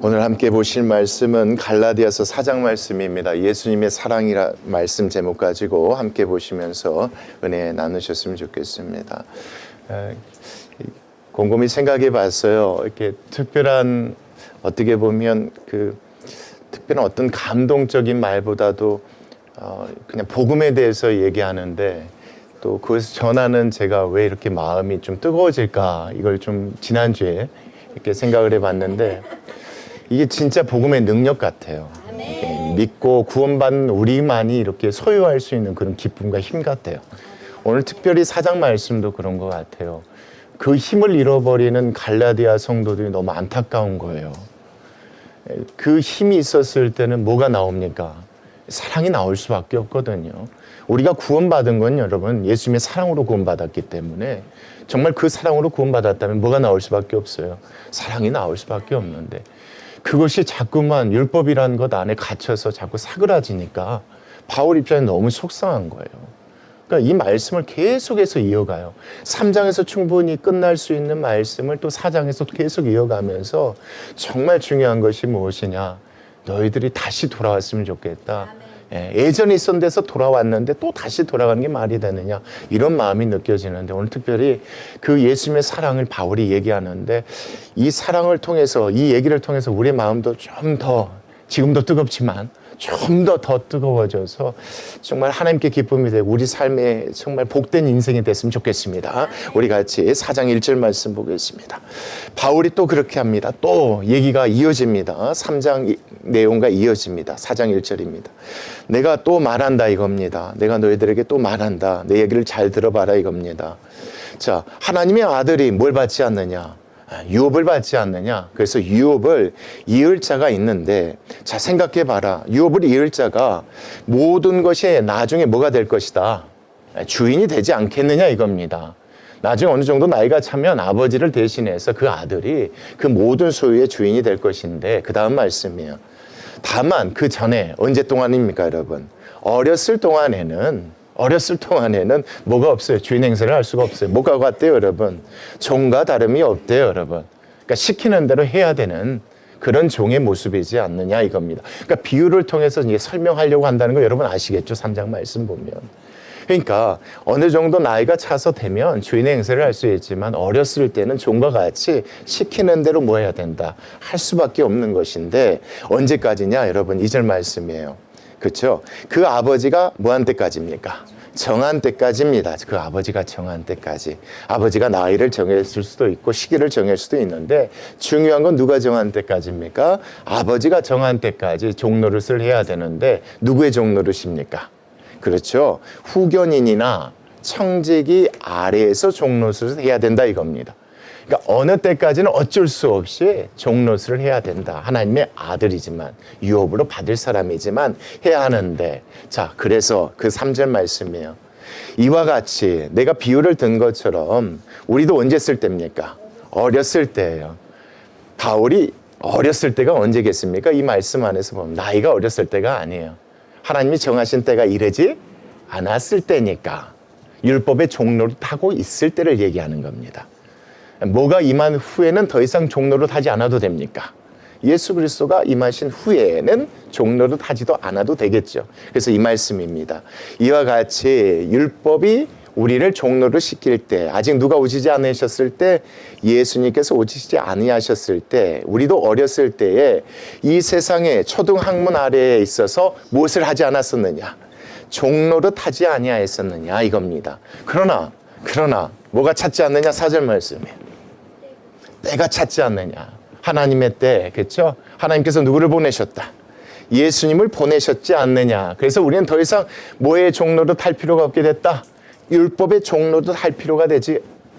오늘 함께 보실 말씀은 갈라디아서 4장 말씀입니다. 예수님의 사랑이라 말씀 제목 가지고 함께 보시면서 은혜 나누셨으면 좋겠습니다. 곰곰이 생각해 봤어요. 이렇게 특별한, 어떻게 보면 특별한 어떤 감동적인 말보다도 그냥 복음에 대해서 얘기하는데, 또 그것을 전하는 제가 왜 이렇게 마음이 좀 뜨거워질까, 이걸 좀 지난주에 이렇게 생각을 해봤는데, 이게 진짜 복음의 능력 같아요. 믿고 구원받는 우리만이 이렇게 소유할 수 있는 그런 기쁨과 힘 같아요. 오늘 특별히 4장 말씀도 그런 것 같아요. 그 힘을 잃어버리는 갈라디아 성도들이 너무 안타까운 거예요. 그 힘이 있었을 때는 뭐가 나옵니까? 사랑이 나올 수밖에 없거든요. 우리가 구원받은 건 여러분 예수님의 사랑으로 구원받았기 때문에, 정말 그 사랑으로 구원받았다면 뭐가 나올 수밖에 없어요. 사랑이 나올 수밖에 없는데, 그것이 자꾸만 율법이라는 것 안에 갇혀서 자꾸 사그라지니까 바울 입장에 너무 속상한 거예요. 그러니까 이 말씀을 계속해서 이어가요. 3장에서 충분히 끝날 수 있는 말씀을 또 4장에서 계속 이어가면서, 정말 중요한 것이 무엇이냐, 너희들이 다시 돌아왔으면 좋겠다. 예전에 있었던 데서 돌아왔는데 또 다시 돌아가는 게 말이 되느냐, 이런 마음이 느껴지는데, 오늘 특별히 그 예수님의 사랑을 바울이 얘기하는데, 이 사랑을 통해서, 이 얘기를 통해서 우리의 마음도 좀 더, 지금도 뜨겁지만 좀 더 뜨거워져서 정말 하나님께 기쁨이 되고 우리 삶에 정말 복된 인생이 됐으면 좋겠습니다. 우리 같이 4장 1절 말씀 보겠습니다. 바울이 또 그렇게 합니다. 또 얘기가 이어집니다. 3장 내용과 이어집니다. 4장 1절입니다. 내가 또 말한다 이겁니다. 내가 너희들에게 또 말한다. 내 얘기를 잘 들어봐라 이겁니다. 자, 하나님의 아들이 뭘 받지 않느냐? 유업을 받지 않느냐? 그래서 유업을 이을 자가 있는데, 자, 생각해 봐라. 유업을 이을 자가 모든 것이 나중에 뭐가 될 것이다? 주인이 되지 않겠느냐 이겁니다. 나중에 어느 정도 나이가 차면 아버지를 대신해서 그 아들이 그 모든 소유의 주인이 될 것인데, 그 다음 말씀이에요. 다만 그 전에 언제 동안입니까 여러분? 어렸을 동안에는 뭐가 없어요? 주인 행세를 할 수가 없어요. 뭐가 같대요 여러분? 종과 다름이 없대요 여러분. 그러니까 시키는 대로 해야 되는 그런 종의 모습이지 않느냐 이겁니다. 그러니까 비유를 통해서 이제 설명하려고 한다는 거 여러분 아시겠죠? 3장 말씀 보면. 그러니까 어느 정도 나이가 차서 되면 주인의 행세를 할 수 있지만, 어렸을 때는 종과 같이 시키는 대로 뭐 해야 된다, 할 수밖에 없는 것인데, 언제까지냐 여러분? 2절 말씀이에요. 그렇죠? 그 아버지가 뭐한 때까지입니까? 정한 때까지입니다. 그 아버지가 정한 때까지. 아버지가 나이를 정했을 수도 있고 시기를 정할 수도 있는데, 중요한 건 누가 정한 때까지입니까? 아버지가 정한 때까지 종노릇을 해야 되는데, 누구의 종노릇입니까? 그렇죠. 후견인이나 청지기 아래에서 종노릇을 해야 된다 이겁니다. 그러니까 어느 때까지는 어쩔 수 없이 종노릇을 해야 된다. 하나님의 아들이지만, 유업으로 받을 사람이지만 해야 하는데, 자, 그래서 그 3절 말씀이에요. 이와 같이 내가 비유를 든 것처럼 우리도 언제 쓸 때입니까? 어렸을 때예요. 바울이 어렸을 때가 언제겠습니까? 이 말씀 안에서 보면 나이가 어렸을 때가 아니에요. 하나님이 정하신 때가 이르지 않았을 때니까, 율법의 종노릇하고 있을 때를 얘기하는 겁니다. 뭐가 임한 후에는 더 이상 종노릇 하지 않아도 됩니까? 예수 그리스도가 임하신 후에는 종노릇 하지도 않아도 되겠죠. 그래서 이 말씀입니다. 이와 같이 율법이 우리를 종노릇 시킬 때, 아직 누가 오시지 않으셨을 때, 예수님께서 오시지 아니하셨을 때, 우리도 어렸을 때에 이 세상의 초등학문 아래에 있어서 무엇을 하지 않았었느냐? 종노릇 하지 아니하였었느냐 이겁니다. 그러나 뭐가 찾지 않느냐? 4절 말씀이에요. 때가 찾지 않느냐. 하나님의 때, 그렇죠? 하나님께서 누구를 보내셨다? 예수님을 보내셨지 않느냐. 그래서 우리는 더 이상 뭐의 종노릇 할 필요가 없게 됐다? 율법의 종노릇 할 필요가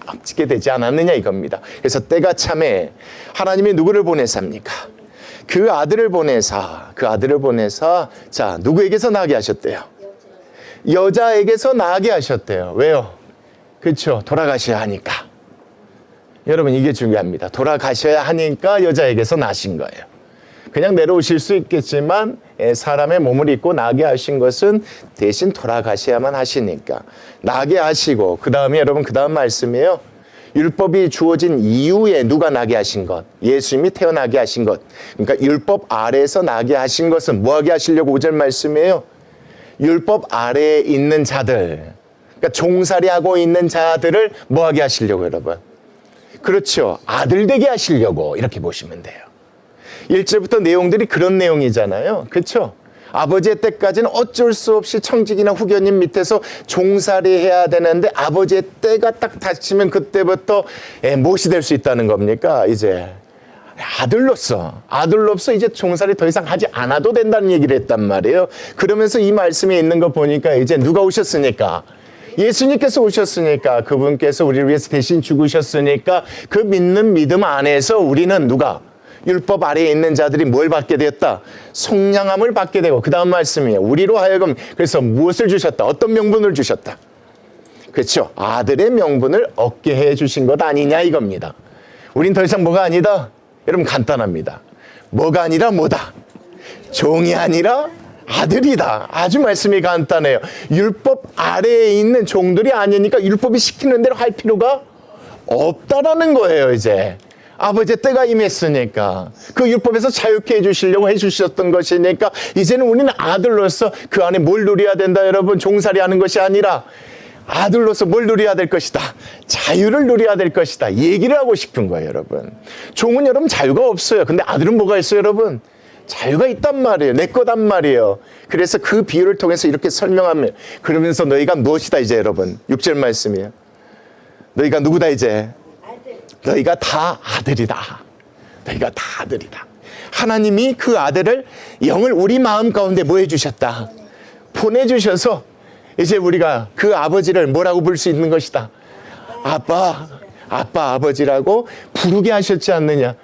없게 되지 않았느냐 이겁니다. 그래서 때가 참에 하나님이 누구를 보내삽니까? 그 아들을 보내사, 자, 누구에게서 나게 하셨대요? 여자에게서 나게 하셨대요. 왜요? 그렇죠? 돌아가셔야 하니까. 여러분, 이게 중요합니다. 돌아가셔야 하니까 여자에게서 나신 거예요. 그냥 내려오실 수 있겠지만 사람의 몸을 입고 나게 하신 것은 대신 돌아가셔야만 하시니까 나게 하시고, 그 다음에 여러분, 그 다음 말씀이에요. 율법이 주어진 이후에 누가 나게 하신 것? 예수님이 태어나게 하신 것. 그러니까 율법 아래에서 나게 하신 것은 뭐 하게 하시려고 5절 말씀이에요? 율법 아래에 있는 자들, 그러니까 종살이하고 있는 자들을 뭐 하게 하시려고 여러분? 그렇죠. 아들 되게 하시려고 이렇게 보시면 돼요. 1절부터 내용들이 그런 내용이잖아요. 그렇죠? 아버지의 때까지는 어쩔 수 없이 청직이나 후견인 밑에서 종살이 해야 되는데 아버지의 때가 딱 닥치면 그때부터 무엇이 될 수 있다는 겁니까? 이제 아들로서 이제 종살이 더 이상 하지 않아도 된다는 얘기를 했단 말이에요. 그러면서 이 말씀에 있는 거 보니까 이제 누가 오셨으니까? 예수님께서 오셨으니까, 그분께서 우리를 위해서 대신 죽으셨으니까 그 믿는 믿음 안에서 우리는 누가? 율법 아래에 있는 자들이 뭘 받게 되었다? 속량함을 받게 되고, 그 다음 말씀이에요. 우리로 하여금 그래서 무엇을 주셨다? 어떤 명분을 주셨다? 그렇죠. 아들의 명분을 얻게 해 주신 것 아니냐 이겁니다. 우린 더 이상 뭐가 아니다? 여러분 간단합니다. 뭐가 아니라 뭐다? 종이 아니라 아들이다. 아주 말씀이 간단해요. 율법 아래에 있는 종들이 아니니까 율법이 시키는 대로 할 필요가 없다라는 거예요. 이제 아버지의 때가 임했으니까 그 율법에서 자유케 해주시려고 해주셨던 것이니까 이제는 우리는 아들로서 그 안에 뭘 누려야 된다 여러분. 종살이 하는 것이 아니라 아들로서 뭘 누려야 될 것이다. 자유를 누려야 될 것이다. 얘기를 하고 싶은 거예요 여러분. 종은 여러분 자유가 없어요. 근데 아들은 뭐가 있어요 여러분? 자유가 있단 말이에요. 내 거단 말이에요. 그래서 그 비유를 통해서 이렇게 설명하면, 그러면서 너희가 무엇이다 이제 여러분. 6절 말씀이에요. 너희가 누구다 이제? 너희가 다 아들이다. 너희가 다 아들이다. 하나님이 그 아들을, 영을 우리 마음 가운데 뭐 해주셨다? 보내주셔서 이제 우리가 그 아버지를 뭐라고 부를 수 있는 것이다? 아빠, 아버지라고 부르게 하셨지 않느냐?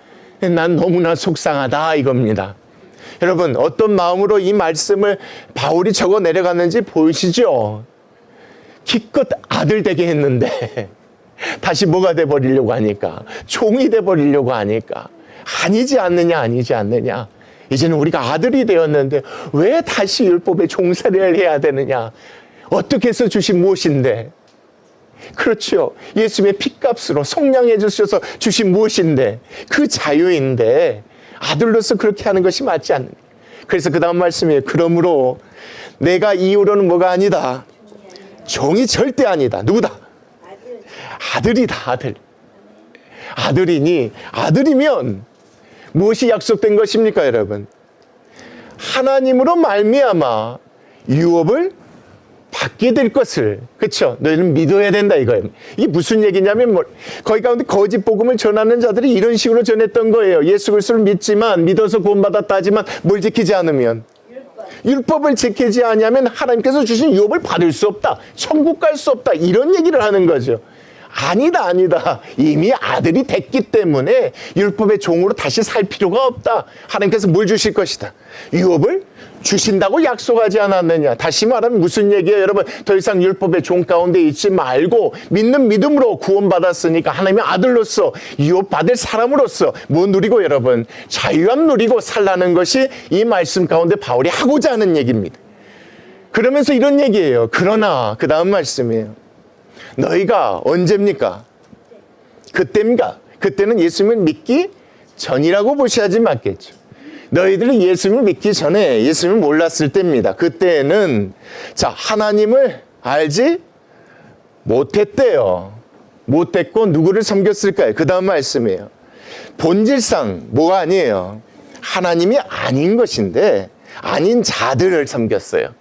난 너무나 속상하다 이겁니다. 여러분 어떤 마음으로 이 말씀을 바울이 적어 내려갔는지 보이시죠? 기껏 아들 되게 했는데 다시 뭐가 돼버리려고 하니까, 종이 돼버리려고 하니까 아니지 않느냐. 이제는 우리가 아들이 되었는데 왜 다시 율법의 종살이를 해야 되느냐? 어떻게 해서 주신 무엇인데? 그렇죠. 예수님의 피값으로 속량해 주셔서 주신 무엇인데? 그 자유인데 아들로서 그렇게 하는 것이 맞지 않느냐. 그래서 그 다음 말씀이에요. 그러므로 내가 이후로는 뭐가 아니다? 종이 절대 아니다. 누구다? 아들이다. 아들. 아들이니, 아들이면 무엇이 약속된 것입니까 여러분? 하나님으로 말미암아 유업을 받게 될 것을, 그렇죠? 너희는 믿어야 된다 이거예요. 이게 무슨 얘기냐면 거기 가운데 거짓 복음을 전하는 자들이 이런 식으로 전했던 거예요. 예수 그리스도를 믿지만, 믿어서 구원받았다 하지만 뭘 지키지 않으면, 율법을 지키지 않으면 하나님께서 주신 유업을 받을 수 없다. 천국 갈 수 없다. 이런 얘기를 하는 거죠. 아니다. 이미 아들이 됐기 때문에 율법의 종으로 다시 살 필요가 없다. 하나님께서 뭘 주실 것이다? 유업을 주신다고 약속하지 않았느냐. 다시 말하면 무슨 얘기예요 여러분? 더 이상 율법의 종 가운데 있지 말고 믿는 믿음으로 구원받았으니까 하나님의 아들로서 유업 받을 사람으로서 뭐 누리고 여러분? 자유함 누리고 살라는 것이 이 말씀 가운데 바울이 하고자 하는 얘기입니다. 그러면서 이런 얘기예요. 그러나 그 다음 말씀이에요. 너희가 언제입니까? 그때입니까? 그때는 예수님을 믿기 전이라고 보셔야지 맞겠죠. 너희들이 예수님을 믿기 전에 예수님을 몰랐을 때입니다. 그때는 자 하나님을 알지 못했대요. 못했고 누구를 섬겼을까요? 그 다음 말씀이에요. 본질상 뭐가 아니에요? 하나님이 아닌 것인데 아닌 자들을 섬겼어요.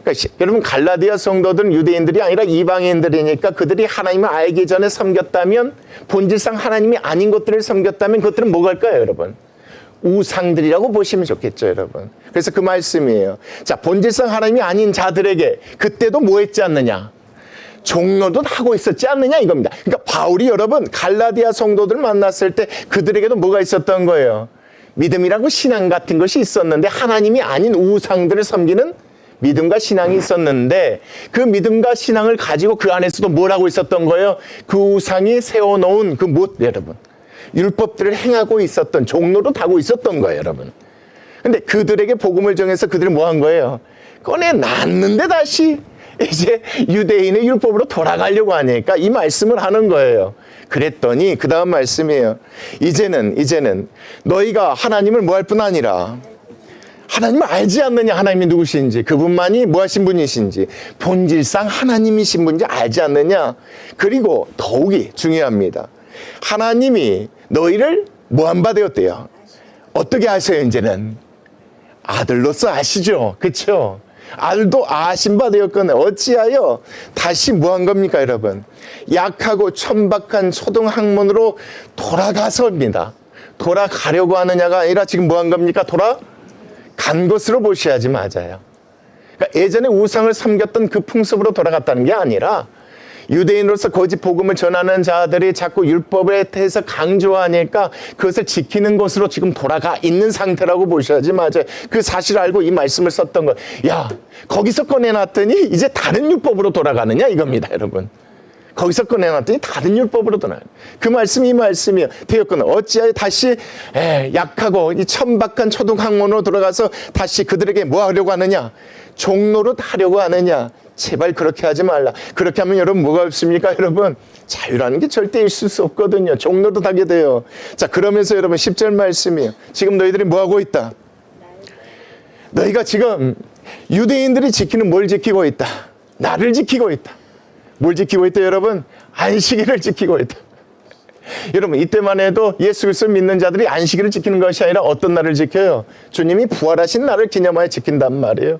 그러니까 여러분 갈라디아 성도들은 유대인들이 아니라 이방인들이니까 그들이 하나님을 알기 전에 섬겼다면, 본질상 하나님이 아닌 것들을 섬겼다면 그것들은 뭐갈까요 여러분? 우상들이라고 보시면 좋겠죠 여러분. 그래서 그 말씀이에요. 자 본질상 하나님이 아닌 자들에게 그때도 뭐 했지 않느냐? 종로도 하고 있었지 않느냐 이겁니다. 그러니까 바울이 여러분 갈라디아 성도들을 만났을 때 그들에게도 뭐가 있었던 거예요? 믿음이라고 신앙 같은 것이 있었는데 하나님이 아닌 우상들을 섬기는 믿음과 신앙이 있었는데 그 믿음과 신앙을 가지고 그 안에서도 뭘 하고 있었던 거예요? 그 우상이 세워놓은 그 못 여러분 율법들을 행하고 있었던, 종로로 하고 있었던 거예요 여러분. 근데 그들에게 복음을 정해서 그들이 뭐 한 거예요? 꺼내놨는데 다시 이제 유대인의 율법으로 돌아가려고 하니까 이 말씀을 하는 거예요. 그랬더니 그 다음 말씀이에요. 이제는 너희가 하나님을 뭐 할 뿐 아니라 하나님을 알지 않느냐. 하나님이 누구신지, 그분만이 뭐 하신 분이신지, 본질상 하나님이신 분인지 알지 않느냐. 그리고 더욱이 중요합니다. 하나님이 너희를 뭐 한 바 되었대요. 어떻게 아셔요? 이제는 아들로서 아시죠. 그렇죠? 아들도 아신 바 되었거늘 어찌하여 다시 뭐 한 겁니까 여러분? 약하고 천박한 초등학문으로 돌아가서입니다. 돌아가려고 하느냐가 아니라 지금 뭐 한 겁니까? 돌아간 것으로 보셔야지 맞아요. 그러니까 예전에 우상을 섬겼던 그 풍습으로 돌아갔다는 게 아니라 유대인으로서 거짓 복음을 전하는 자들이 자꾸 율법에 대해서 강조하니까 그것을 지키는 것으로 지금 돌아가 있는 상태라고 보셔야지 맞아요. 그 사실을 알고 이 말씀을 썼던 거. 야, 거기서 꺼내놨더니 이제 다른 율법으로 돌아가느냐 이겁니다, 여러분. 거기서 꺼내놨더니 다른 율법으로 돌아가는 그 말씀이 이 말씀이요. 되었거늘 어찌하여 다시 약하고 이 천박한 초등학문으로 돌아가서 다시 그들에게 뭐 하려고 하느냐? 종노릇 하려고 하느냐? 제발 그렇게 하지 말라. 그렇게 하면 여러분 뭐가 없습니까? 여러분 자유라는 게 절대 있을 수 없거든요. 종노릇 하게 돼요. 자, 그러면서 여러분 10절 말씀이에요. 지금 너희들이 뭐 하고 있다? 너희가 지금 유대인들이 지키는 뭘 지키고 있다? 나를 지키고 있다. 뭘 지키고 있다 여러분? 안식일을 지키고 있다. 여러분 이때만 해도 예수 그리스도를 믿는 자들이 안식일을 지키는 것이 아니라 어떤 날을 지켜요? 주님이 부활하신 날을 기념하여 지킨단 말이에요.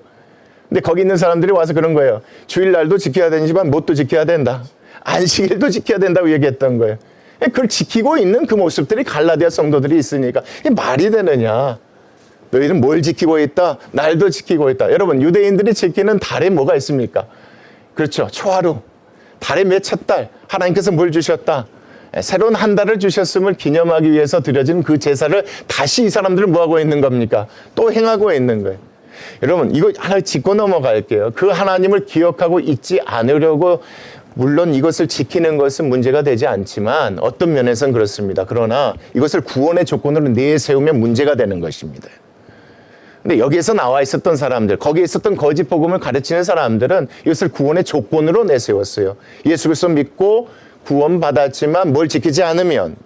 근데 거기 있는 사람들이 와서 그런 거예요. 주일날도 지켜야 되지만 뭣도 지켜야 된다. 안식일도 지켜야 된다고 얘기했던 거예요. 그걸 지키고 있는 그 모습들이 갈라디아 성도들이 있으니까 이게 말이 되느냐. 너희는 뭘 지키고 있다? 날도 지키고 있다. 여러분 유대인들이 지키는 달에 뭐가 있습니까? 그렇죠. 초하루. 달의 몇첫 달 하나님께서 뭘 주셨다? 새로운 한 달을 주셨음을 기념하기 위해서 드려진 그 제사를 다시 이 사람들은 뭐하고 있는 겁니까? 또 행하고 있는 거예요. 여러분 이거 하나 짚고 넘어갈게요. 그 하나님을 기억하고 잊지 않으려고 물론 이것을 지키는 것은 문제가 되지 않지만 어떤 면에서는 그렇습니다. 그러나 이것을 구원의 조건으로 내세우면 문제가 되는 것입니다. 근데 여기에서 나와 있었던 사람들, 거기에 있었던 거짓 복음을 가르치는 사람들은 이것을 구원의 조건으로 내세웠어요. 예수 그리스도 믿고 구원받았지만 뭘 지키지 않으면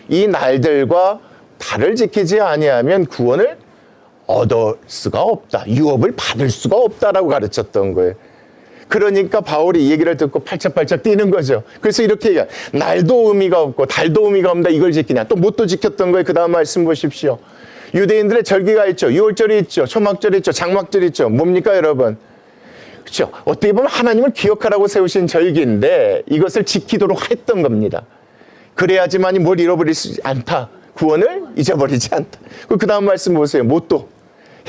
이 날들과 달을 지키지 아니하면 구원을 얻을 수가 없다. 유업을 받을 수가 없다라고 가르쳤던 거예요. 그러니까 바울이 이 얘기를 듣고 팔짝팔짝 뛰는 거죠. 그래서 이렇게 얘기해요. 날도 의미가 없고 달도 의미가 없다. 이걸 지키냐. 또 뭣도 지켰던 거예요. 그 다음 말씀 보십시오. 유대인들의 절기가 있죠. 유월절이 있죠. 초막절이 있죠. 장막절이 있죠. 뭡니까 여러분? 그렇죠. 어떻게 보면 하나님을 기억하라고 세우신 절기인데 이것을 지키도록 했던 겁니다. 그래야지만이 뭘 잃어버리지 않다. 구원을 잊어버리지 않다. 그 다음 말씀 보세요. 뭣도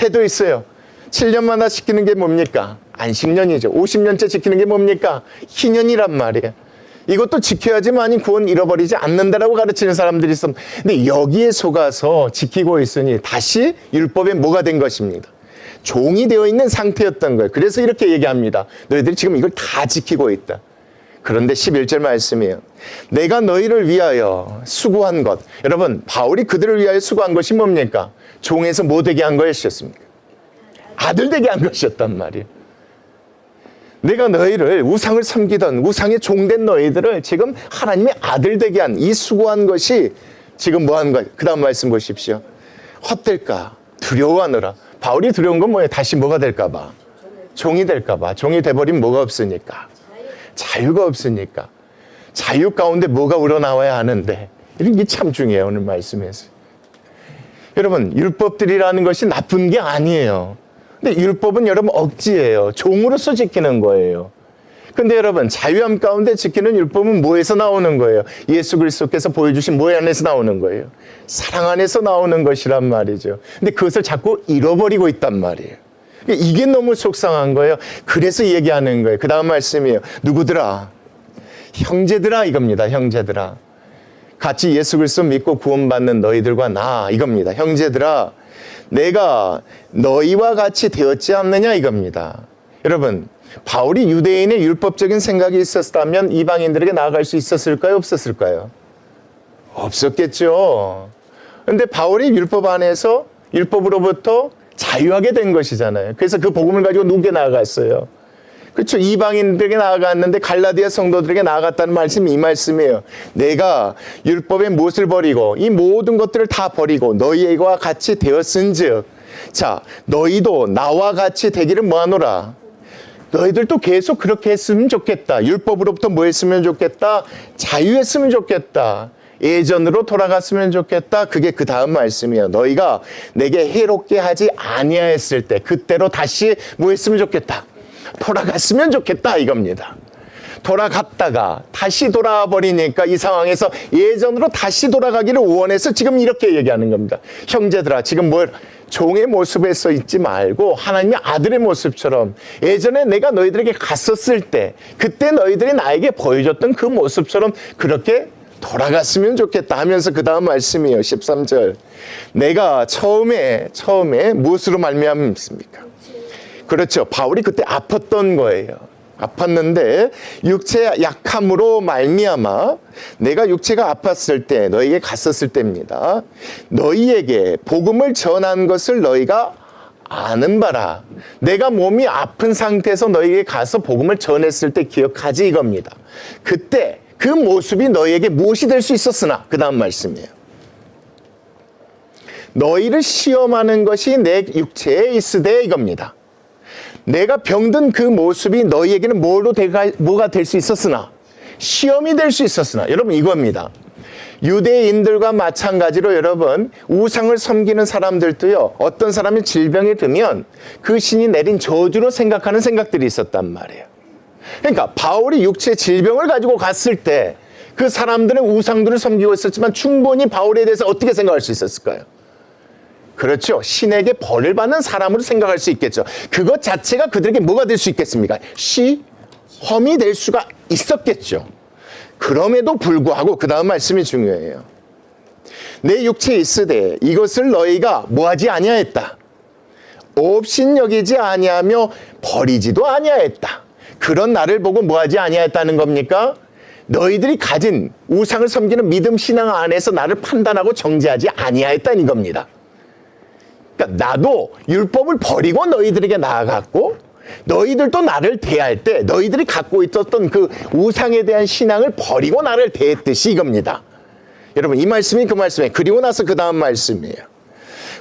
해도 있어요. 7년마다 지키는 게 뭡니까? 안식년이죠. 50년째 지키는 게 뭡니까? 희년이란 말이에요. 이것도 지켜야지만이 구원 잃어버리지 않는다라고 가르치는 사람들이 있습니다. 근데 여기에 속아서 지키고 있으니 다시 율법에 뭐가 된 것입니다. 종이 되어 있는 상태였던 거예요. 그래서 이렇게 얘기합니다. 너희들이 지금 이걸 다 지키고 있다. 그런데 11절 말씀이에요. 내가 너희를 위하여 수고한 것. 여러분 바울이 그들을 위하여 수고한 것이 뭡니까? 종에서 뭐 되게 한 것이었습니까? 아들 되게 한 것이었단 말이에요. 내가 너희를 우상을 섬기던 우상의 종된 너희들을 지금 하나님의 아들 되게 한 이 수고한 것이 지금 뭐 하는 거예요? 그 다음 말씀 보십시오. 헛될까? 두려워하느라. 바울이 두려운 건 뭐예요? 다시 뭐가 될까 봐? 종이 될까 봐. 종이 돼버리면 뭐가 없으니까? 자유가 없으니까. 자유 가운데 뭐가 우러나와야 하는데 이런 게 참 중요해요. 오늘 말씀에서. 여러분 율법들이라는 것이 나쁜 게 아니에요. 근데 율법은 여러분 억지예요. 종으로서 지키는 거예요. 근데 여러분 자유함 가운데 지키는 율법은 뭐에서 나오는 거예요? 예수 그리스도께서 보여주신 뭐 안에서 나오는 거예요? 사랑 안에서 나오는 것이란 말이죠. 근데 그것을 자꾸 잃어버리고 있단 말이에요. 이게 너무 속상한 거예요. 그래서 얘기하는 거예요. 그 다음 말씀이에요. 누구들아? 형제들아 이겁니다. 형제들아. 같이 예수 그리스도 믿고 구원받는 너희들과 나 이겁니다. 형제들아. 내가 너희와 같이 되었지 않느냐 이겁니다. 여러분 바울이 유대인의 율법적인 생각이 있었다면 이방인들에게 나아갈 수 있었을까요? 없었을까요? 없었겠죠. 그런데 바울이 율법 안에서 율법으로부터 자유하게 된 것이잖아요. 그래서 그 복음을 가지고 누구에게 나아갔어요? 그렇죠. 이방인들에게 나아갔는데 갈라디아 성도들에게 나아갔다는 말씀이 이 말씀이에요. 내가 율법의 못을 버리고 이 모든 것들을 다 버리고 너희와 같이 되었은즉, 자, 너희도 나와 같이 되기를 뭐하노라. 너희들도 계속 그렇게 했으면 좋겠다. 율법으로부터 뭐 했으면 좋겠다? 자유했으면 좋겠다. 예전으로 돌아갔으면 좋겠다. 그게 그 다음 말씀이에요. 너희가 내게 해롭게 하지 아니하였을 때 그때로 다시 뭐 했으면 좋겠다? 돌아갔으면 좋겠다 이겁니다. 돌아갔다가 다시 돌아와 버리니까 이 상황에서 예전으로 다시 돌아가기를 원해서 지금 이렇게 얘기하는 겁니다. 형제들아, 지금 뭘 종의 모습에 서 있지 말고 하나님의 아들의 모습처럼 예전에 내가 너희들에게 갔었을 때 그때 너희들이 나에게 보여줬던 그 모습처럼 그렇게 돌아갔으면 좋겠다 하면서 그 다음 말씀이에요. 13절. 내가 처음에 무엇으로 말미암습니까? 그렇죠. 바울이 그때 아팠던 거예요. 아팠는데 육체의 약함으로 말미암아 내가 육체가 아팠을 때 너희에게 갔었을 때입니다. 너희에게 복음을 전한 것을 너희가 아는 바라. 내가 몸이 아픈 상태에서 너희에게 가서 복음을 전했을 때 기억하지 이겁니다. 그때 그 모습이 너희에게 무엇이 될 수 있었으나 그 다음 말씀이에요. 너희를 시험하는 것이 내 육체에 있으되 이겁니다. 내가 병든 그 모습이 너희에게는 뭐가 될 수 있었으나 시험이 될 수 있었으나 여러분 이겁니다. 유대인들과 마찬가지로 여러분 우상을 섬기는 사람들도요 어떤 사람이 질병이 들면 그 신이 내린 저주로 생각하는 생각들이 있었단 말이에요. 그러니까 바울이 육체 질병을 가지고 갔을 때 그 사람들은 우상들을 섬기고 있었지만 충분히 바울에 대해서 어떻게 생각할 수 있었을까요? 그렇죠. 신에게 벌을 받는 사람으로 생각할 수 있겠죠. 그것 자체가 그들에게 뭐가 될 수 있겠습니까? 시험이 될 수가 있었겠죠. 그럼에도 불구하고 그 다음 말씀이 중요해요. 내 육체에 있으되 이것을 너희가 뭐하지 아니하였다. 업신여기지 아니하며 버리지도 아니하였다. 그런 나를 보고 뭐하지 아니하였다는 겁니까? 너희들이 가진 우상을 섬기는 믿음 신앙 안에서 나를 판단하고 정죄하지 아니하였다는 겁니다. 그러니까 나도 율법을 버리고 너희들에게 나아갔고 너희들도 나를 대할 때 너희들이 갖고 있었던 그 우상에 대한 신앙을 버리고 나를 대했듯이 이겁니다. 여러분 이 말씀이 그 말씀이에요. 그리고 나서 그 다음 말씀이에요.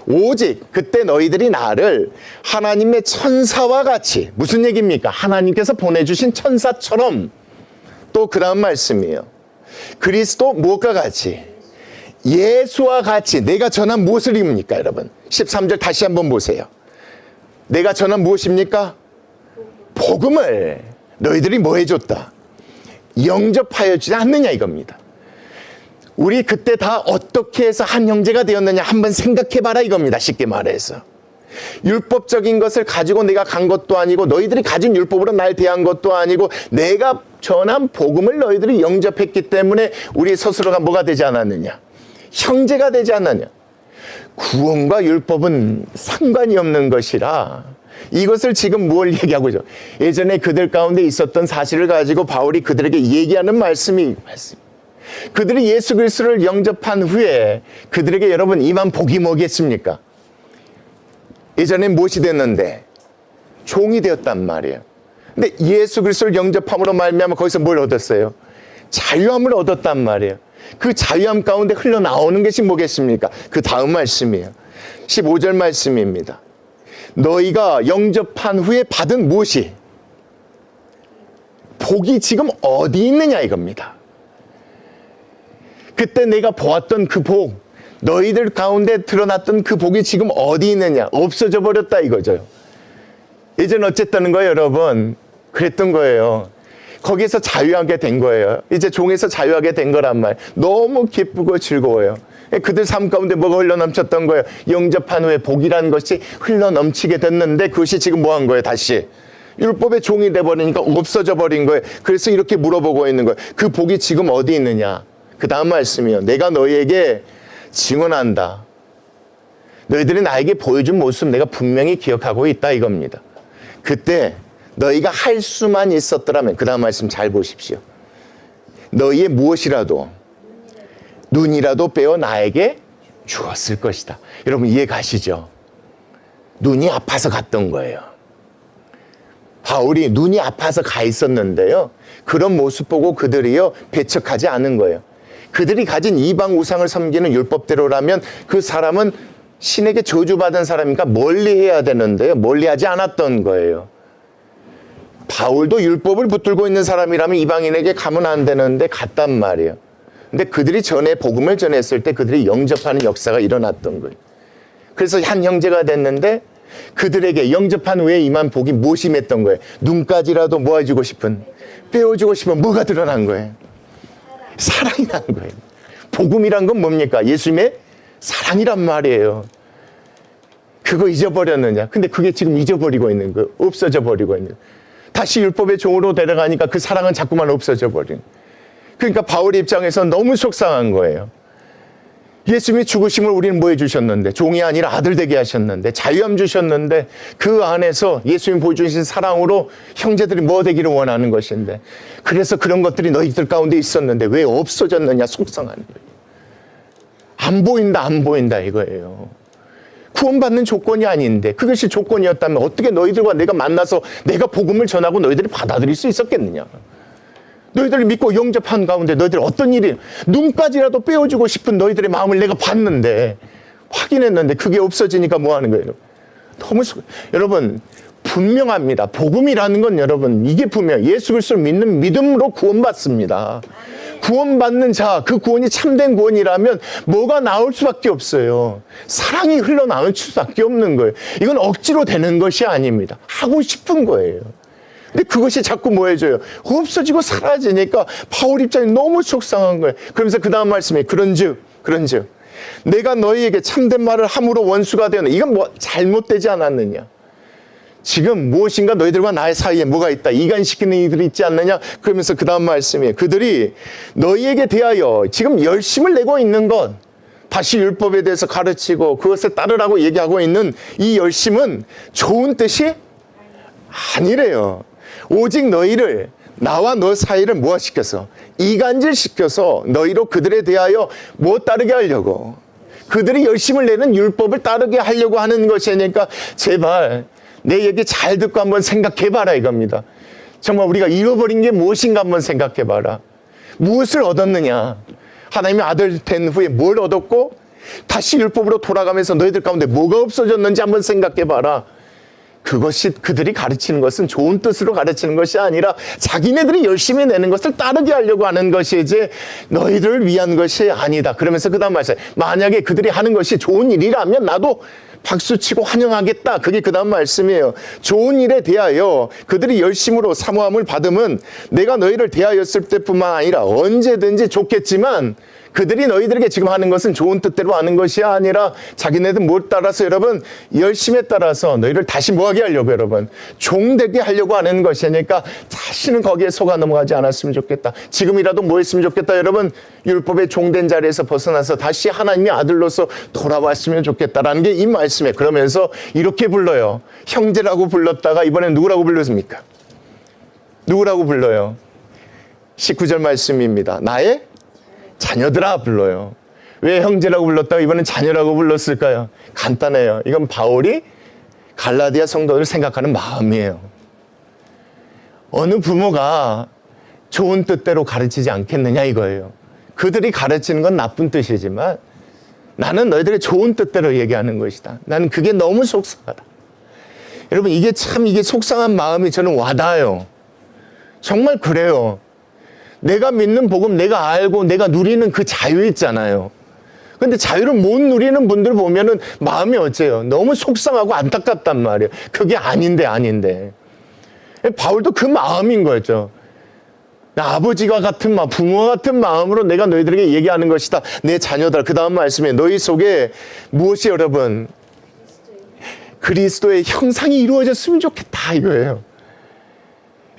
오직 그때 너희들이 나를 하나님의 천사와 같이, 무슨 얘기입니까? 하나님께서 보내주신 천사처럼, 또 그 다음 말씀이에요. 그리스도 무엇과 같이? 예수와 같이. 내가 전한 무엇을 입습니까 여러분? 13절 다시 한번 보세요. 내가 전한 무엇입니까? 복음을 너희들이 뭐 해줬다? 영접하여 주지 않느냐 이겁니다. 우리 그때 다 어떻게 해서 한 형제가 되었느냐 한번 생각해봐라 이겁니다. 쉽게 말해서 율법적인 것을 가지고 내가 간 것도 아니고 너희들이 가진 율법으로 날 대한 것도 아니고 내가 전한 복음을 너희들이 영접했기 때문에 우리 스스로가 뭐가 되지 않았느냐? 형제가 되지 않느냐? 구원과 율법은 상관이 없는 것이라 이것을 지금 뭘 얘기하고 있죠? 예전에 그들 가운데 있었던 사실을 가지고 바울이 그들에게 얘기하는 말씀이 그들이 예수 그리스도를 영접한 후에 그들에게 여러분 임한 복이 뭐겠습니까? 예전에 무엇이 됐는데 종이 되었단 말이에요. 근데 예수 그리스도를 영접함으로 말미암아 거기서 뭘 얻었어요? 자유함을 얻었단 말이에요. 그 자유함 가운데 흘러나오는 것이 뭐겠습니까? 그 다음 말씀이에요. 15절 말씀입니다. 너희가 영접한 후에 받은 무엇이? 복이 지금 어디 있느냐 이겁니다. 그때 내가 보았던 그 복, 너희들 가운데 드러났던 그 복이 지금 어디 있느냐? 없어져 버렸다 이거죠. 이제는 어쨌다는 거예요 여러분? 그랬던 거예요. 거기서 자유하게 된 거예요. 이제 종에서 자유하게 된 거란 말. 너무 기쁘고 즐거워요. 그들 삶 가운데 뭐가 흘러넘쳤던 거예요? 영접한 후에 복이라는 것이 흘러넘치게 됐는데 그것이 지금 뭐 한 거예요? 다시 율법의 종이 돼버리니까 없어져 버린 거예요. 그래서 이렇게 물어보고 있는 거예요. 그 복이 지금 어디 있느냐? 그 다음 말씀이요. 내가 너희에게 증언한다. 너희들이 나에게 보여준 모습 내가 분명히 기억하고 있다 이겁니다. 그때 너희가 할 수만 있었더라면 그 다음 말씀 잘 보십시오. 너희의 무엇이라도 눈이라도 빼어 나에게 주었을 것이다. 여러분 이해 가시죠? 눈이 아파서 갔던 거예요. 바울이 눈이 아파서 가 있었는데요. 그런 모습 보고 그들이요 배척하지 않은 거예요. 그들이 가진 이방 우상을 섬기는 율법대로라면 그 사람은 신에게 저주받은 사람이니까 멀리해야 되는데요. 멀리하지 않았던 거예요. 바울도 율법을 붙들고 있는 사람이라면 이방인에게 가면 안 되는데 갔단 말이에요. 근데 그들이 전에 복음을 전했을 때 그들이 영접하는 역사가 일어났던 거예요. 그래서 한 형제가 됐는데 그들에게 영접한 후에 임한 복이 무엇이 맺던 거예요? 눈까지라도 모아주고 싶은, 빼어주고 싶은 뭐가 드러난 거예요? 사랑이 난 거예요. 복음이란 건 뭡니까? 예수님의 사랑이란 말이에요. 그거 잊어버렸느냐? 근데 그게 지금 잊어버리고 있는 거예요. 없어져 버리고 있는 거예요. 다시 율법의 종으로 데려가니까 그 사랑은 자꾸만 없어져 버린. 그러니까 바울의 입장에서 너무 속상한 거예요. 예수님의 죽으심을 우리는 뭐 해주셨는데, 종이 아니라 아들 되게 하셨는데, 자유함 주셨는데, 그 안에서 예수님 보여주신 사랑으로 형제들이 뭐 되기를 원하는 것인데, 그래서 그런 것들이 너희들 가운데 있었는데 왜 없어졌느냐 속상한 거예요. 안 보인다 안 보인다 이거예요. 구원받는 조건이 아닌데 그것이 조건이었다면 어떻게 너희들과 내가 만나서 내가 복음을 전하고 너희들이 받아들일 수 있었겠느냐. 너희들을 믿고 영접한 가운데 너희들 어떤 일이, 눈까지라도 빼어주고 싶은 너희들의 마음을 내가 봤는데, 확인했는데 그게 없어지니까 뭐 하는 거예요? 여러분 분명합니다. 복음이라는 건 여러분 이게 분명, 예수 그리스도를 믿는 믿음으로 구원받습니다. 구원받는 자, 그 구원이 참된 구원이라면 뭐가 나올 수밖에 없어요. 사랑이 흘러나올 수밖에 없는 거예요. 이건 억지로 되는 것이 아닙니다. 하고 싶은 거예요. 근데 그것이 자꾸 뭐 해줘요? 없어지고 사라지니까 바울 입장이 너무 속상한 거예요. 그러면서 그 다음 말씀이 그런즉 내가 너희에게 참된 말을 함으로 원수가 되었느냐. 이건 뭐 잘못되지 않았느냐. 지금 무엇인가 너희들과 나의 사이에 뭐가 있다. 이간시키는 이들이 있지 않느냐. 그러면서 그 다음 말씀이에요. 그들이 너희에게 대하여 지금 열심을 내고 있는 것, 다시 율법에 대해서 가르치고 그것에 따르라고 얘기하고 있는 이 열심은 좋은 뜻이 아니래요. 오직 너희를, 나와 너 사이를 무엇시켜서, 이간질시켜서 너희로 그들에 대하여 뭐 따르게 하려고, 그들이 열심을 내는 율법을 따르게 하려고 하는 것이니까 제발 내 얘기 잘 듣고 한번 생각해봐라 이겁니다. 정말 우리가 잃어버린 게 무엇인가 한번 생각해봐라. 무엇을 얻었느냐. 하나님의 아들 된 후에 뭘 얻었고 다시 율법으로 돌아가면서 너희들 가운데 뭐가 없어졌는지 한번 생각해봐라. 그것이, 그들이 가르치는 것은 좋은 뜻으로 가르치는 것이 아니라 자기네들이 열심히 내는 것을 따르게 하려고 하는 것이지 너희들을 위한 것이 아니다. 그러면서 그 다음 말씀, 만약에 그들이 하는 것이 좋은 일이라면 나도 박수치고 환영하겠다. 그게 그 다음 말씀이에요. 좋은 일에 대하여 그들이 열심으로 사모함을 받으면 내가 너희를 대하였을 때뿐만 아니라 언제든지 좋겠지만, 그들이 너희들에게 지금 하는 것은 좋은 뜻대로 하는 것이 아니라 자기네들 뭘 따라서 여러분 열심에 따라서 너희를 다시 뭐하게 하려고, 여러분 종되게 하려고 하는 것이니까 다시는 거기에 속아 넘어가지 않았으면 좋겠다. 지금이라도 뭐 했으면 좋겠다. 여러분 율법의 종된 자리에서 벗어나서 다시 하나님의 아들로서 돌아왔으면 좋겠다라는 게 이 말씀에. 그러면서 이렇게 불러요. 형제라고 불렀다가 이번엔 누구라고 불렀습니까? 누구라고 불러요? 19절 말씀입니다. 나의 자녀들아 불러요. 왜 형제라고 불렀다가 이번엔 자녀라고 불렀을까요? 간단해요. 이건 바울이 갈라디아 성도들을 생각하는 마음이에요. 어느 부모가 좋은 뜻대로 가르치지 않겠느냐 이거예요. 그들이 가르치는 건 나쁜 뜻이지만 나는 너희들의 좋은 뜻대로 얘기하는 것이다. 나는 그게 너무 속상하다. 여러분 이게 참, 이게 속상한 마음이 저는 와닿아요. 정말 그래요. 내가 믿는 복음, 내가 알고 내가 누리는 그 자유 있잖아요. 근데 자유를 못 누리는 분들 보면은 마음이 어째요? 너무 속상하고 안타깝단 말이에요. 그게 아닌데. 바울도 그 마음인 거죠. 아버지와 같은 마음, 부모와 같은 마음으로 내가 너희들에게 얘기하는 것이다. 내 자녀들. 그 다음 말씀에 너희 속에 무엇이, 여러분 그리스도의 형상이 이루어졌으면 좋겠다 이거예요.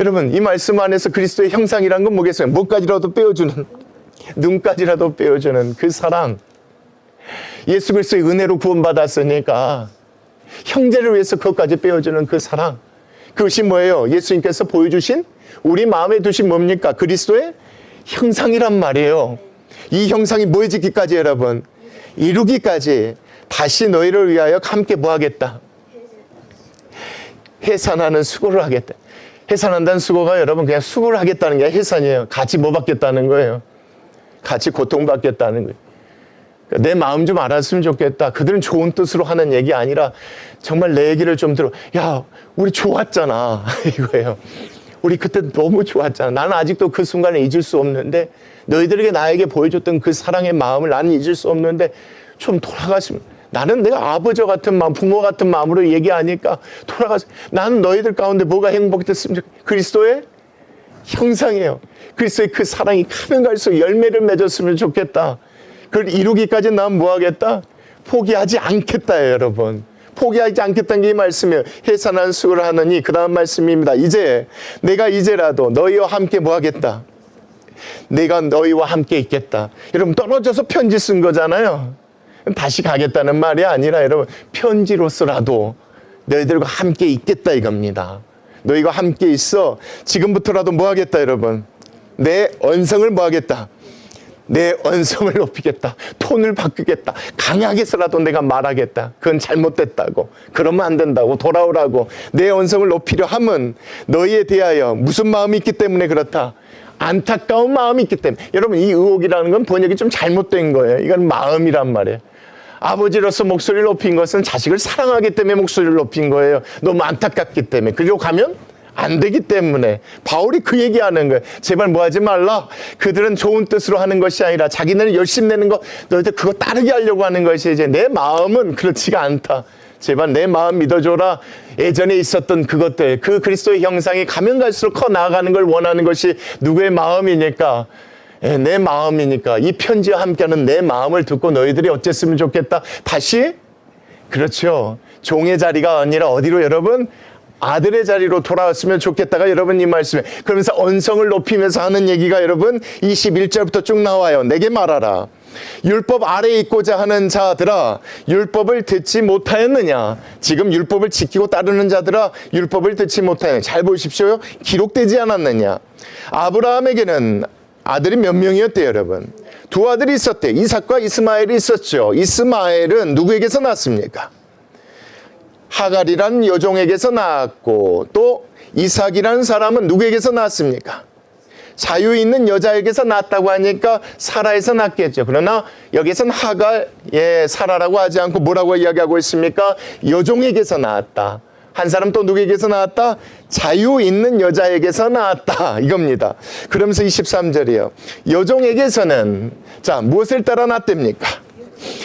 여러분 이 말씀 안에서 그리스도의 형상이란 건 뭐겠어요? 뭐까지라도 빼어주는, 눈까지라도 빼어주는 그 사랑. 예수 그리스도의 은혜로 구원받았으니까 형제를 위해서 그것까지 빼어주는 그 사랑. 그것이 뭐예요? 예수님께서 보여주신, 우리 마음에 두신 뭡니까? 그리스도의 형상이란 말이에요. 이 형상이 뭐해지기까지, 여러분 이루기까지 다시 너희를 위하여 함께 뭐 하겠다? 해산하는 수고를 하겠다. 해산한다는 수고가 여러분 그냥 수고를 하겠다는 게 해산이에요. 같이 뭐 받겠다는 거예요. 같이 고통받겠다는 거예요. 내 마음 좀 알았으면 좋겠다. 그들은 좋은 뜻으로 하는 얘기 아니라 정말 내 얘기를 좀 들어. 야, 우리 좋았잖아. 이거예요. 우리 그때 너무 좋았잖아. 나는 아직도 그 순간을 잊을 수 없는데 너희들에게 나에게 보여줬던 그 사랑의 마음을 나는 잊을 수 없는데 좀 돌아갔으면 나는 내가 아버지 같은 마음, 부모 같은 마음으로 얘기하니까 돌아가서 나는 너희들 가운데 뭐가 행복됐으면 그리스도의 형상이에요. 그리스도의 그 사랑이 가면 갈수록 열매를 맺었으면 좋겠다. 그걸 이루기까지 난 뭐 하겠다? 포기하지 않겠다, 여러분. 포기하지 않겠다는 게 이 말씀이에요. 해산한 수고를 하느니 그 다음 말씀입니다. 이제 내가 이제라도 너희와 함께 뭐 하겠다? 내가 너희와 함께 있겠다. 여러분 떨어져서 편지 쓴 거잖아요. 다시 가겠다는 말이 아니라 여러분 편지로서라도 너희들과 함께 있겠다 이겁니다. 너희가 함께 있어 지금부터라도 뭐 하겠다 여러분? 내 언성을 뭐 하겠다? 내 언성을 높이겠다. 톤을 바꾸겠다. 강하게서라도 내가 말하겠다. 그건 잘못됐다고. 그러면 안 된다고. 돌아오라고. 내 언성을 높이려 함은 너희에 대하여 무슨 마음이 있기 때문에 그렇다. 안타까운 마음이 있기 때문에. 여러분 이 의혹이라는 건 번역이 좀 잘못된 거예요. 이건 마음이란 말이에요. 아버지로서 목소리를 높인 것은 자식을 사랑하기 때문에 목소리를 높인 거예요. 너무 안타깝기 때문에. 그리고 가면 안 되기 때문에 바울이 그 얘기하는 거예요. 제발 뭐 하지 말라. 그들은 좋은 뜻으로 하는 것이 아니라 자기네는 열심히 내는 거 너희들 그거 따르게 하려고 하는 것이 이제 내 마음은 그렇지가 않다. 제발 내 마음 믿어줘라. 예전에 있었던 그것들 그 그리스도의 형상이 가면 갈수록 커 나아가는 걸 원하는 것이 누구의 마음이니까 내 마음이니까 이 편지와 함께하는 내 마음을 듣고 너희들이 어쨌으면 좋겠다. 다시 그렇죠. 종의 자리가 아니라 어디로 여러분? 아들의 자리로 돌아왔으면 좋겠다가 여러분 이 말씀에 그러면서 언성을 높이면서 하는 얘기가 여러분 21절부터 쭉 나와요. 내게 말하라. 율법 아래에 있고자 하는 자들아 율법을 듣지 못하였느냐. 지금 율법을 지키고 따르는 자들아 율법을 듣지 못하였느냐. 잘 보십시오. 기록되지 않았느냐. 아브라함에게는 아들이 몇 명이었대요 여러분? 두 아들이 있었대요. 이삭과 이스마엘이 있었죠. 이스마엘은 누구에게서 났습니까? 하갈이라는 여종에게서 낳았고 또 이삭이라는 사람은 누구에게서 낳았습니까? 자유 있는 여자에게서 낳았다고 하니까 사라에서 낳겠죠. 그러나 여기서는 하갈, 사라라고 하지 않고 뭐라고 이야기하고 있습니까? 여종에게서 낳았다. 한 사람 또 누구에게서 낳았다? 자유 있는 여자에게서 낳았다. 이겁니다. 그러면서 23절이요. 여종에게서는 자 무엇을 따라 낳았답니까?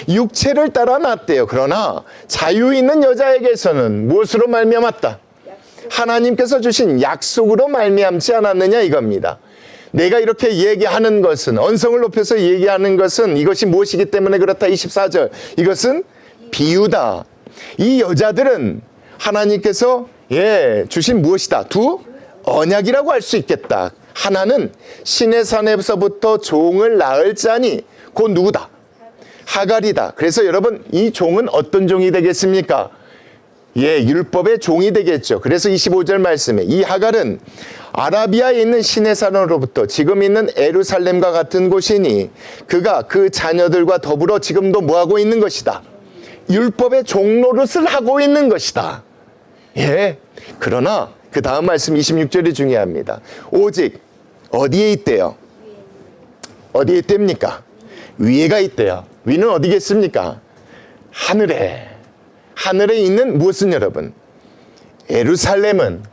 육체를 따라 낳았대요. 그러나 자유 있는 여자에게서는 무엇으로 말미암았다? 하나님께서 주신 약속으로 말미암지 않았느냐 이겁니다. 내가 이렇게 얘기하는 것은 언성을 높여서 얘기하는 것은 이것이 무엇이기 때문에 그렇다. 24절 이것은 비유다. 이 여자들은 하나님께서 주신 무엇이다? 두 언약이라고 할 수 있겠다. 하나는 신의 산에서부터 종을 낳을 자니 곧 누구다? 하갈이다. 그래서 여러분 이 종은 어떤 종이 되겠습니까? 율법의 종이 되겠죠. 그래서 25절 말씀에 이 하갈은 아라비아에 있는 신의 산으로부터 지금 있는 예루살렘과 같은 곳이니 그가 그 자녀들과 더불어 지금도 뭐하고 있는 것이다? 율법의 종노릇을 하고 있는 것이다. 그러나 그 다음 말씀 26절이 중요합니다. 오직 어디에 있대요? 어디에 있답니까? 위에가 있대요. 위는 어디겠습니까? 하늘에. 하늘에 있는 무엇은 여러분? 예루살렘은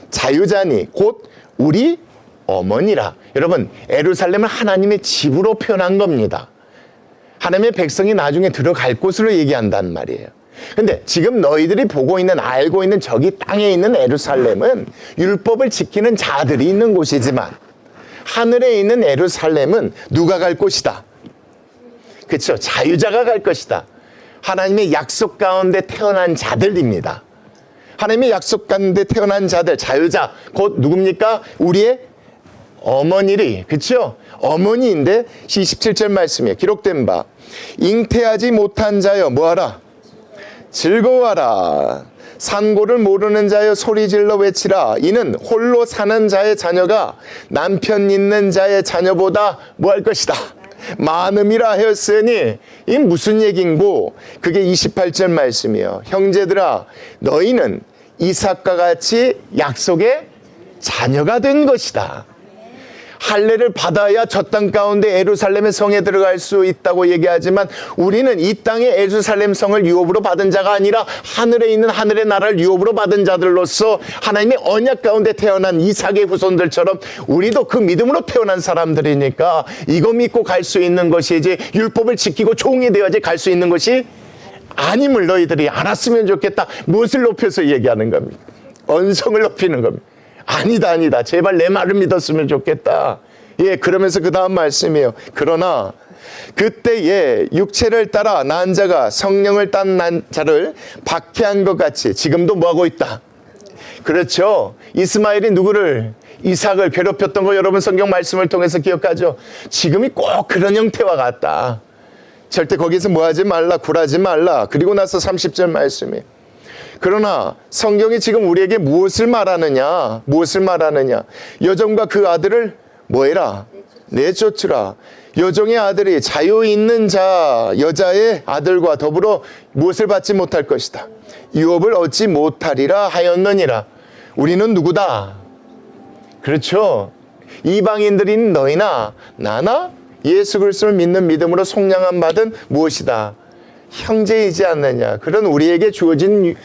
자유자니 곧 우리 어머니라. 여러분 예루살렘은 하나님의 집으로 표현한 겁니다. 하나님의 백성이 나중에 들어갈 곳으로 얘기한단 말이에요. 근데 지금 너희들이 보고 있는 알고 있는 저기 땅에 있는 예루살렘은 율법을 지키는 자들이 있는 곳이지만 하늘에 있는 예루살렘은 누가 갈 곳이다? 그렇죠. 자유자가 갈 것이다. 하나님의 약속 가운데 태어난 자들입니다. 하나님의 약속 가운데 태어난 자들, 자유자, 곧 누굽니까? 우리의 어머니리, 그렇죠? 어머니인데 27절 말씀이에요. 기록된 바 잉태하지 못한 자여 뭐하라? 즐거워하라. 산고를 모르는 자여 소리질러 외치라. 이는 홀로 사는 자의 자녀가 남편 있는 자의 자녀보다 뭐할 것이다? 많음이라 하였으니 이 무슨 얘긴고? 그게 28절 말씀이에요. 형제들아 너희는 이삭과 같이 약속의 자녀가 된 것이다. 할례를 받아야 저 땅 가운데 예루살렘의 성에 들어갈 수 있다고 얘기하지만 우리는 이 땅의 예루살렘 성을 유업으로 받은 자가 아니라 하늘에 있는 하늘의 나라를 유업으로 받은 자들로서 하나님의 언약 가운데 태어난 이삭의 후손들처럼 우리도 그 믿음으로 태어난 사람들이니까 이거 믿고 갈 수 있는 것이지 율법을 지키고 종이 되어야지 갈 수 있는 것이 아님을 너희들이 알았으면 좋겠다. 무엇을 높여서 얘기하는 겁니까? 언성을 높이는 겁니다. 아니다. 제발 내 말을 믿었으면 좋겠다. 예, 그러면서 그 다음 말씀이에요. 그러나 그때에 육체를 따라 난 자가 성령을 딴 난 자를 박해한 것 같이 지금도 뭐하고 있다? 그렇죠. 이스마엘이 누구를? 이삭을 괴롭혔던 거 여러분 성경 말씀을 통해서 기억하죠. 지금이 꼭 그런 형태와 같다. 절대 거기서 뭐하지 말라, 굴하지 말라. 그리고 나서 30절 말씀이에요. 그러나 성경이 지금 우리에게 무엇을 말하느냐? 여종과 그 아들을 뭐해라? 내쫓으라. 여종의 아들이 자유 있는 자, 여자의 아들과 더불어 무엇을 받지 못할 것이다. 유업을 얻지 못하리라 하였느니라. 우리는 누구다? 그렇죠. 이방인들인 너희나 나나 예수 그리스도를 믿는 믿음으로 속량함 받은 무엇이다? 형제이지 않느냐. 그런 우리에게 주어진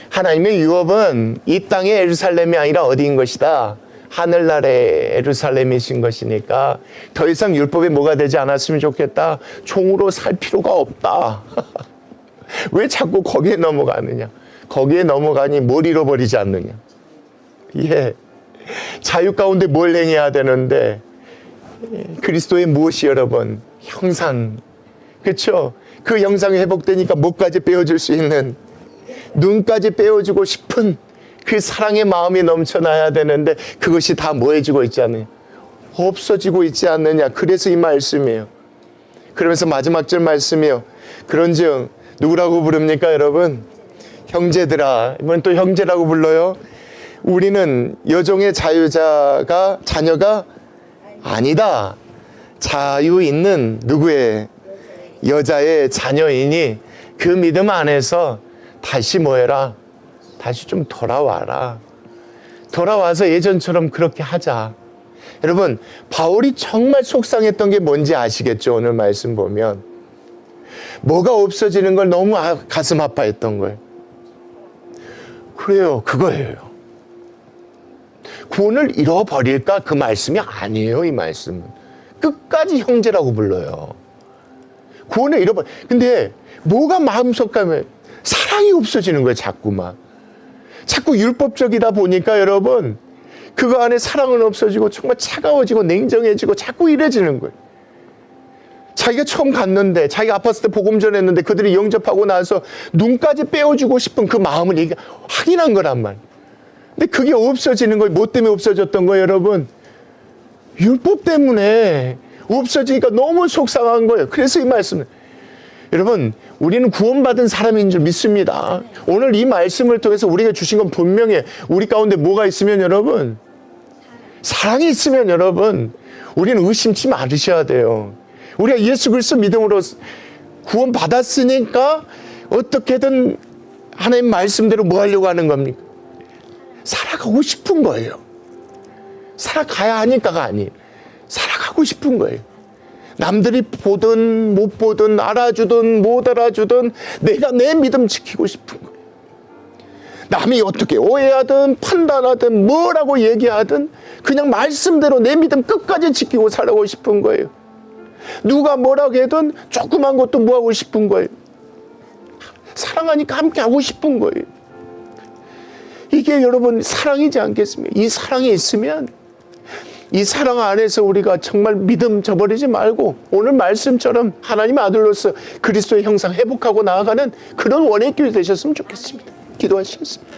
하나님의 유업은 이 땅의 예루살렘이 아니라 어디인 것이다? 하늘나라의 예루살렘이신 것이니까 더 이상 율법이 뭐가 되지 않았으면 좋겠다. 종으로 살 필요가 없다. 왜 자꾸 거기에 넘어가느냐? 거기에 넘어가니 뭘 잃어버리지 않느냐? 예, 자유 가운데 뭘 행해야 되는데 그리스도의 무엇이 여러분? 형상. 그렇죠? 그 형상이 회복되니까 목까지 빼어줄 수 있는, 눈까지 빼어주고 싶은 그 사랑의 마음이 넘쳐나야 되는데 그것이 다 뭐해지고 있지 않느냐? 없어지고 있지 않느냐? 그래서 이 말씀이에요. 그러면서 마지막 절 말씀이에요. 그런즉 누구라고 부릅니까 여러분? 형제들아. 이번 또 형제라고 불러요. 우리는 여종의 자녀가 아니다. 자유 있는 누구의? 여자의 자녀이니 그 믿음 안에서 다시 뭐해라? 다시 좀 돌아와라. 돌아와서 예전처럼 그렇게 하자. 여러분, 바울이 정말 속상했던 게 뭔지 아시겠죠? 오늘 말씀 보면 뭐가 없어지는 걸 너무 가슴 아파했던 거예요. 그래요, 그거예요. 구원을 잃어버릴까? 그 말씀이 아니에요. 이 말씀은 끝까지 형제라고 불러요. 구원을 잃어버려. 근데 뭐가 마음속 가면 사랑이 없어지는 거예요. 자꾸 율법적이다 보니까 여러분 그거 안에 사랑은 없어지고 정말 차가워지고 냉정해지고 자꾸 이래지는 거예요. 자기가 처음 갔는데 자기가 아팠을 때 복음 전했는데 그들이 영접하고 나서 눈까지 빼어주고 싶은 그 마음을 확인한 거란 말. 근데 그게 없어지는 거예요. 뭐 때문에 없어졌던 거예요 여러분? 율법 때문에 없어지니까 너무 속상한 거예요. 그래서 이 말씀은 여러분 우리는 구원받은 사람인 줄 믿습니다. 오늘 이 말씀을 통해서 우리가 주신 건 분명히 우리 가운데 뭐가 있으면 여러분? 사랑이 있으면 여러분 우리는 의심치 말으셔야 돼요. 우리가 예수 그리스도 믿음으로 구원받았으니까 어떻게든 하나님 말씀대로 뭐 하려고 하는 겁니까? 살아가고 싶은 거예요. 살아가야 하니까가 아니에요. 살아가고 싶은 거예요. 남들이 보든 못 보든 알아주든 못 알아주든 내가 내 믿음 지키고 싶은 거예요. 남이 어떻게 오해하든 판단하든 뭐라고 얘기하든 그냥 말씀대로 내 믿음 끝까지 지키고 살아가고 싶은 거예요. 누가 뭐라고 해든 조그만 것도 뭐 하고 싶은 거예요. 사랑하니까 함께 하고 싶은 거예요. 이게 여러분 사랑이지 않겠습니까? 이 사랑이 있으면 이 사랑 안에서 우리가 정말 믿음 저버리지 말고 오늘 말씀처럼 하나님의 아들로서 그리스도의 형상 회복하고 나아가는 그런 원의 교회 되셨으면 좋겠습니다. 기도하시겠습니다.